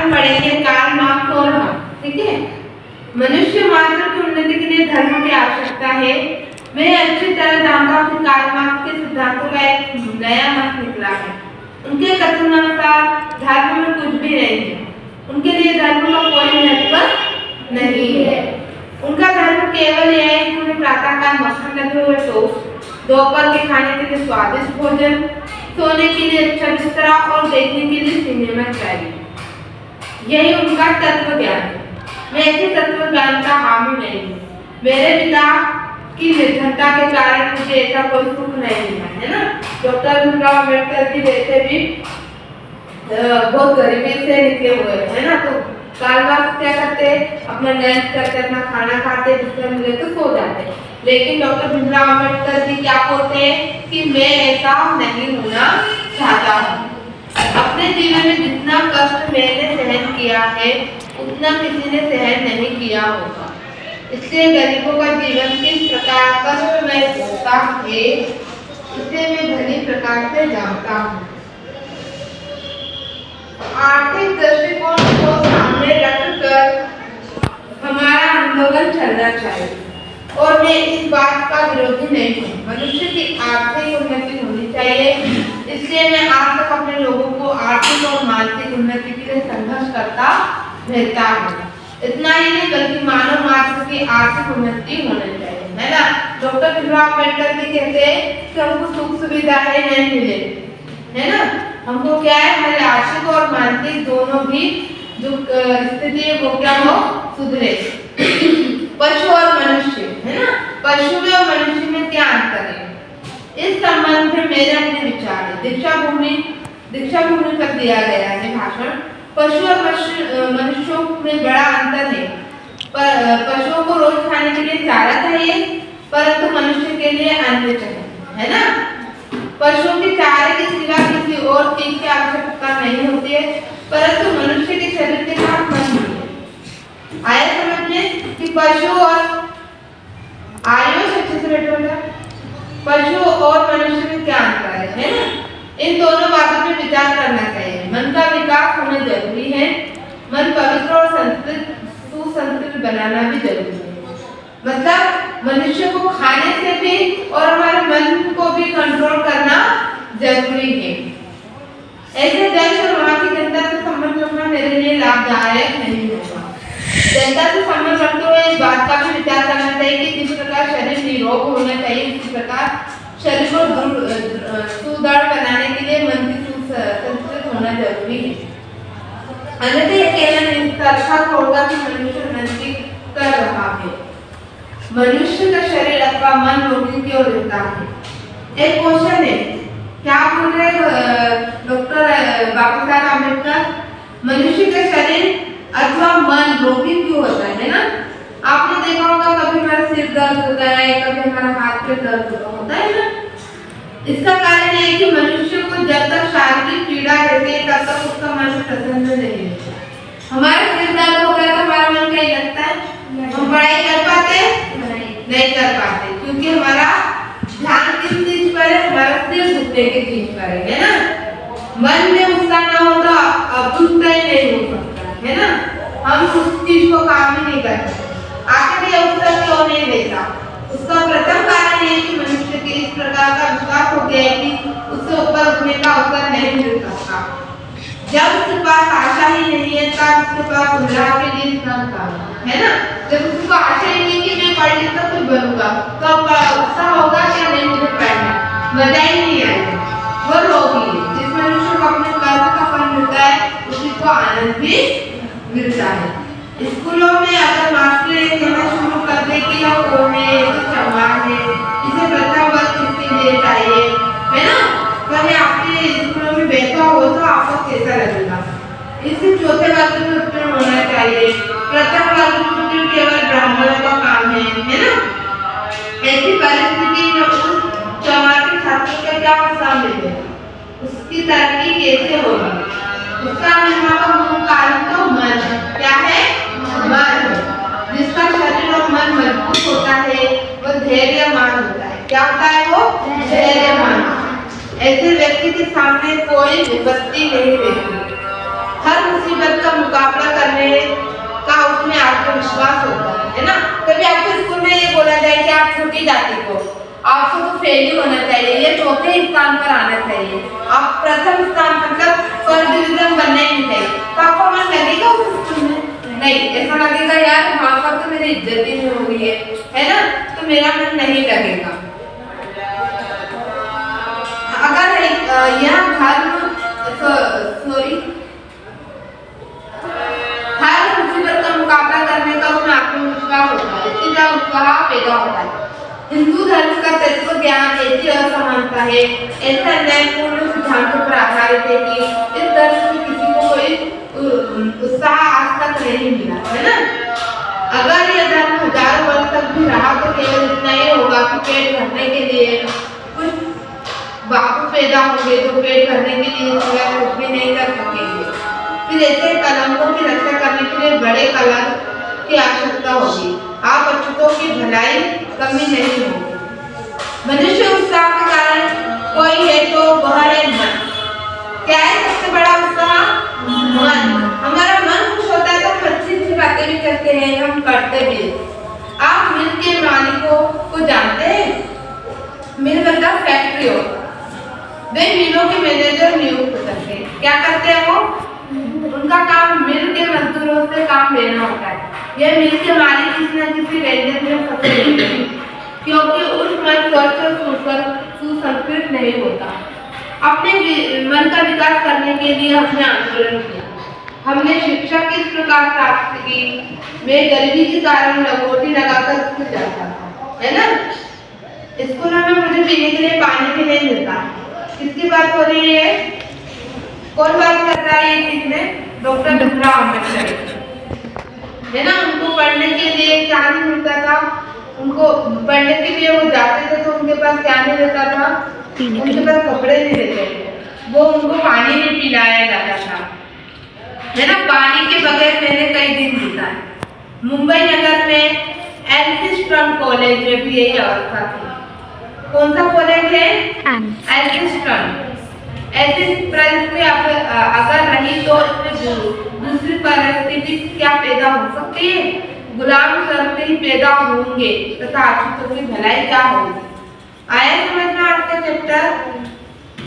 हम पढ़ेंगे Karl Marx और हम, ठीक है। मनुष्य मात्र की उन्नति के लिए धर्म की आवश्यकता है। मैं अच्छी तरह जानता हूँ कि कार्ल मार्क्स के सिद्धांतों का एक नया मत निकला है। उनके कथनानुसार धर्म में कुछ भी नहीं है। उनके लिए धर्म का कोई महत्व नहीं है। उनका धर्म केवल यह है कि उन्हें प्रातःकाल मक्खन लगे हुए टोस्ट, दोपहर के खाने के लिए स्वादिष्ट भोजन, सोने के लिए अच्छा बिस्तरा और देखने के लिए सिनेमा चाहिए। यही उनका तत्व ज्ञान है। मैं ऐसे तत्व ज्ञान का हामी नहीं हूँ। मेरे पिता की निर्धनता के कारण मुझे ऐसा कोई सुख नहीं मिला, है ना। डॉक्टर भीमराव अम्बेडकर जी वैसे भी बहुत गरीबी से निकले हुए है ना। तो कार्ल मार्क्स क्या करते, अपना लंच करते, अपना खाना खाते, बिस्तर में लेकर सो जाते। लेकिन डॉक्टर भीमराव अम्बेडकर जी क्या बोलते हैं कि मैं ऐसा नहीं होना चाहता हूँ। अपने जीवन में जितना कष्ट मैंने सहन किया है उतना किसी ने सहन नहीं किया होगा। इसलिए गरीबों का जीवन किस प्रकार कष्टमय होता है इसे मैं भली प्रकार से जानता हूँ। आर्थिक दृष्टिकोण को सामने रखकर हमारा आंदोलन चलना चाहिए और मैं इस बात का विरोधी नहीं हूँ। मनुष्य की आर्थिक उन्नति होनी चाहिए। इसलिए मैं आज तक अपने लोगों को आर्थिक और मानसिक उन्नति के लिए संघर्ष करता रहता हूँ। इतना ही नहीं बल्कि मानव मात्र की आर्थिक उन्नति होनी चाहिए, है ना। डॉक्टर भीमराव अम्बेडकर जी कहते हैं कि हमको सुख सुविधाएं नहीं मिले, है ना। हमको क्या है, हमारे आर्थिक और मानसिक दोनों भी जो स्थिति है वो क्या हो, सुधरे। पशु और मनुष्य, है ना, पशु में और मनुष्य में क्या अंतर है, इस संबंध में मेरे अपने विचार है। दीक्षा भूमि पर दिया गया है भाषण। पशु और मनुष्यों में बड़ा अंतर है। पशुओं को रोज खाने के लिए चारा चाहिए, परंतु मनुष्य के लिए अन्न चाहिए, है ना। पशुओं के चारे के सिवा किसी और चीज की आवश्यकता नहीं होती है, परंतु मनुष्य के शरीर के साथ मन भी है। आया समझ में कि पशु और आयुष अच्छे से बैठो बेटा, पशु और मनुष्य में क्या अंतर है ना। इन दोनों बातों पे विचार करना चाहिए। मन का विकास होना जरूरी है। मन पवित्र और सुसंस्कृत बनाना भी जरूरी है। मतलब मनुष्य को खाने से भी और हमारे मन को भी कंट्रोल करना जरूरी है। ऐसे देश और वहाँ की जनता से संबंध रखना मेरे लिए लाभदायक नहीं होगा। जनता से संबंध रखते हुए इस बात का भी विचार करना चाहिए कि जिस प्रकार शरीर निरोग होना चाहिए उसी प्रकार शरीर को सुदृढ़ बनाने के लिए मन की सुसंस्कृत होना जरूरी है। अन्यथा यह कहना नहीं सार्थक होगा कि मनुष्य उन्नति कर रहा है। मनुष्य का शरीर अथवा मन रोगी क्यों रहता है। एक क्वेश्चन है, क्या बोल रहे डॉक्टर बाबा साहब अम्बेडकर, मनुष्य का शरीर अथवा मन रोगी क्यों होता है ना। आपने देखा होगा कभी हमारा सिर दर्द होता है, कभी हमारा हाथ पे दर्द होता है ना। इसका कारण है कि मनुष्य को जब तक शारीरिक पीड़ा रहती है तब तक उसका मन प्रसन्न नहीं होता। हमारा सिर दर्द हो गया तो हमारा मन कहीं लगता है, हम पढ़ाई कर पाते नहीं कर पाते, क्योंकि हमारा ध्यान किस चीज पर है, हमारा सिर दुखने की चीज पर है ना। मन में उत्साह ना हो तो अभुष्ट ही नहीं हो सकता, है ना। हम उस चीज को काम ही नहीं कर सकते। आखिर ये उत्साह क्यों नहीं रहता, उसका प्रथम कारण ये कि मनुष्य के इस प्रकार का विश्वास हो गया है कि उससे ऊपर उठने का अवसर नहीं मिल सकता। जब उसके पास आशा ही नहीं है तब उसके पास उल्लाह के लिए श्रम का, है ना। जब उसको आशा ही नहीं कि मैं पढ़ लिख कर कुछ बनूंगा तो उत्साह होगा क्या, नहीं मुझे पढ़ना, मजा ही नहीं आएगा, वो रोगी है। जिस मनुष्य को अपने कर्म का फल मिलता है उसी को आनंद भी मिलता है। स्कूलों में अगर मास्टर ये कहना शुरू कर दे कि यह कौन है, ये तो चमार है, इसे प्रथम वर्ग किसके लिए चाहिए, है ना। कभी आपके स्कूलों में बैठा हो तो आपको कैसा लगेगा। इसे चौथे वर्ग में उत्तीर्ण होना चाहिए, प्रथम वर्ग में उत्तीर्ण केवल ब्राह्मणों का काम है ना। ऐसी परिस्थिति में उस चमार के छात्र का क्या उत्साह मिलेगा, उसकी तरक्की कैसे होगी। उसका मिलने का मूल कारण तो मन क्या है, मन। जिसका शरीर और मन मजबूत होता है वो धैर्यवान होता है। क्या होता है वो, धैर्यवान। ऐसे व्यक्ति के सामने कोई विपत्ति नहीं रहती। हर मुसीबत का मुकाबला छठी जाति को। आपको तो फेल ही होना चाहिए, ये चौथे स्थान पर आना चाहिए। आप प्रथम स्थान मतलब फर्स्ट डिवीजन बनना ही नहीं चाहिए। तो आपको मन लगेगा उस स्कूल में? नहीं, ऐसा लगेगा यार वहाँ पर तो मेरी इज्जत ही नहीं हो रही है ना, तो मेरा मन नहीं लगेगा। अगर यह धर्म हर मुसीबत का मुकाबला करने का उसमें आत्मविश्वास होता है, इससे क्या उत्साह पैदा होता है। हिंदू धर्म का तत्व ज्ञान ऐसी असमानता है, ऐसा न्यायपूर्ण सिद्धांतों पर आधारित है कि इस धर्म से किसी को कोई उत्साह आज तक नहीं मिला, है ना। अगर यह धर्म हजारों वर्ष तक भी रहा तो केवल इतना ही होगा कि पेट भरने के लिए कुछ बाबू पैदा होंगे तो पेट भरने के लिए कुछ भी नहीं कर सकेंगे। फिर ऐसे कलंकों की रक्षा करने के लिए बड़े कलंक की आवश्यकता होगी। आप अछूतों की भलाई कमी नहीं होगी। मनुष्य उत्साह के कारण कोई है तो वह है मन। क्या है सबसे बड़ा उत्साह? मन। हमारा मन खुश होता है तो हम अच्छी अच्छी बातें भी करते हैं, हम करते भी। आप मिल के मालिकों को जानते हैं? मिल मतलब फैक्ट्री हो, वे मिलों के मैनेजर नियुक्त करते हैं। क्या करते हैं वो? उनका काम मिल के मजदूरों से काम लेना होता है। यह मिल के मालिक किसी न किसी व्यंजन में फंसे रहते हैं, क्योंकि उस मन सुसंस्कृत नहीं होता। अपने मन का विकास करने के लिए हमने आंदोलन किया, हमने शिक्षा किस प्रकार प्राप्त की। मैं गरीबी के कारण लंगोटी लगाकर स्कूल जाता था, है ना। स्कूलों में मुझे पीने के लिए पानी भी नहीं मिलता। किसकी बात हो रही है? कौन बात कर रहा है? ये किसने? डॉक्टर भीमराव अम्बेडकर, है ना। उनको पढ़ने के लिए क्या नहीं मिलता था, उनको पढ़ने के लिए वो जाते थे तो उनके पास क्या नहीं रहता था, उनके पास कपड़े नहीं रहते थे, वो उनको पानी नहीं पिलाया जाता था, है ना। पानी के बगैर मैंने कई दिन बिता है। मुंबई नगर में एल्फिंस्टन कॉलेज में भी यही अवस्था थी। कौन सा कॉलेज है? एल्फिंस्टन। ऐसी परिस्थिति अगर रही तो इसमें दूसरी परिस्थिति क्या पैदा हो सकती है? गुलाम शर्तें ही पैदा होंगे तथा अछूतों की भलाई क्या होगी। आया समझ में आज का चैप्टर?